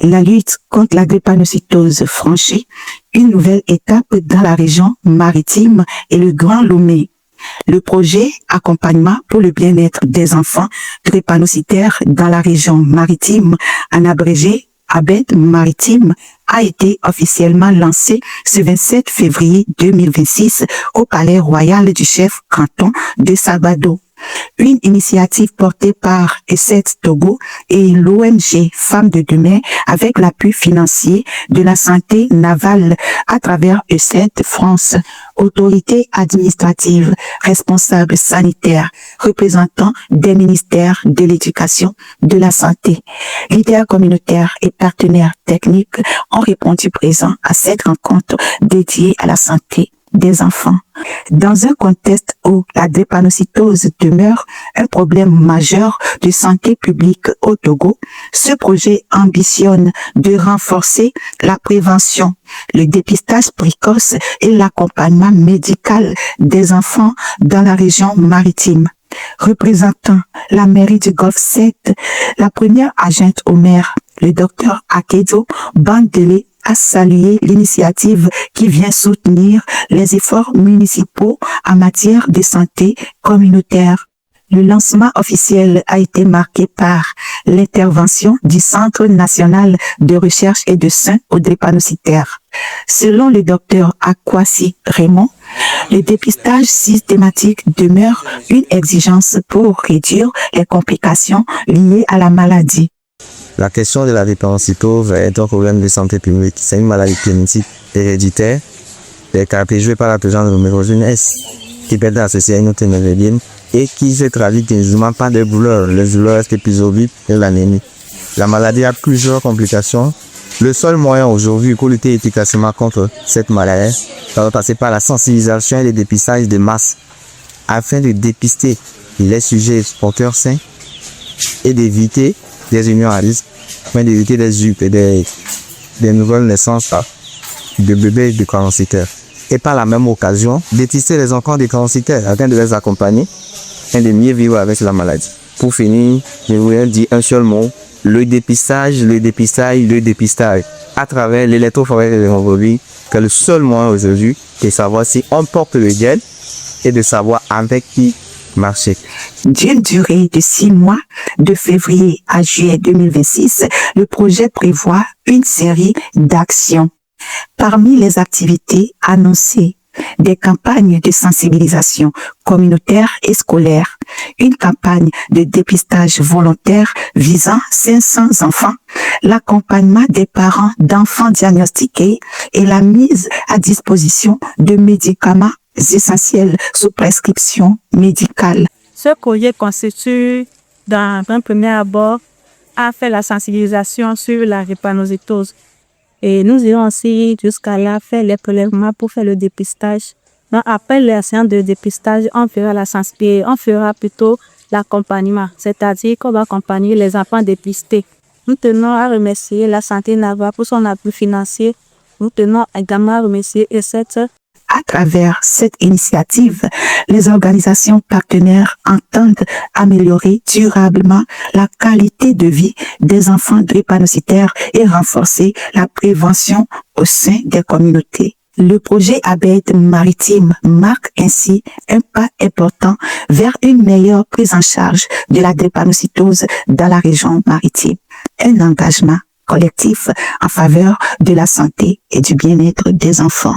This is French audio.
La lutte contre la drépanocytose franchit une nouvelle étape dans la région maritime et le Grand Lomé. Le projet Accompagnement pour le bien-être des enfants drépanocytaires dans la région maritime, en abrégé ABED Maritime, a été officiellement lancé ce 27 février 2026 au Palais Royal du chef canton de Sabado. Une initiative portée par ESSET Togo et l'ONG Femmes de Demain avec l'appui financier de la santé navale à travers ESSET France, autorité administrative, responsables sanitaires, représentants des ministères de l'Éducation, de la Santé, leaders communautaires et partenaires techniques ont répondu présents à cette rencontre dédiée à la santé des enfants. Dans un contexte où la drépanocytose demeure un problème majeur de santé publique au Togo, ce projet ambitionne de renforcer la prévention, le dépistage précoce et l'accompagnement médical des enfants dans la région maritime. Représentant la mairie du Golfe 7, la première adjointe au maire, le docteur Akedo Bandele, a salué l'initiative qui vient soutenir les efforts municipaux en matière de santé communautaire. Le lancement officiel a été marqué par l'intervention du Centre national de recherche et de soins aux drépanocytaires. Selon le docteur Akwasi Raymond, le dépistage systématique demeure une exigence pour réduire les complications liées à la maladie. La question de la drépanocytose est un problème de santé publique. C'est une maladie génétique héréditaire, caractérisée par la présence de l'homogène S, qui peut être associée à une autre hémoglobine et qui se traduit quasiment par des douleurs, les douleurs épisodiques et l'anémie. La maladie a plusieurs complications. Le seul moyen aujourd'hui pour lutter efficacement contre cette maladie, ça doit passer par la sensibilisation et le dépistage de masse, afin de dépister les sujets porteurs sains et d'éviter des unions à risque, afin d'éviter des nouvelles naissances de bébés de carencitaires. Et par la même occasion, dépister les enfants des carencitaires afin de les accompagner et de mieux vivre avec la maladie. Pour finir, je voudrais dire un seul mot, le dépistage. À travers l'électrophorèse de l'hémoglobine, que le seul moyen aujourd'hui de savoir si on porte le gène et de savoir avec qui marcher. D'une durée de 6 mois, de février à juillet 2026, le projet prévoit une série d'actions. Parmi les activités annoncées, des campagnes de sensibilisation communautaire et scolaire, une campagne de dépistage volontaire visant 500 enfants, l'accompagnement des parents d'enfants diagnostiqués et la mise à disposition de médicaments essentiels sous prescription médicale. Ce projet constitue, dans un premier abord, à faire la sensibilisation sur la drépanocytose. Et nous irons aussi jusqu'à là faire les prélèvements pour faire le dépistage. Donc, après la séance de dépistage, on fera plutôt l'accompagnement, c'est-à-dire qu'on va accompagner les enfants dépistés. Nous tenons à remercier la santé navale pour son appui financier. Nous tenons également à remercier ESSET. À travers cette initiative, les organisations partenaires entendent améliorer durablement la qualité de vie des enfants drépanocytaires et renforcer la prévention au sein des communautés. Le projet ABED Maritime marque ainsi un pas important vers une meilleure prise en charge de la drépanocytose dans la région maritime. Un engagement collectif en faveur de la santé et du bien-être des enfants.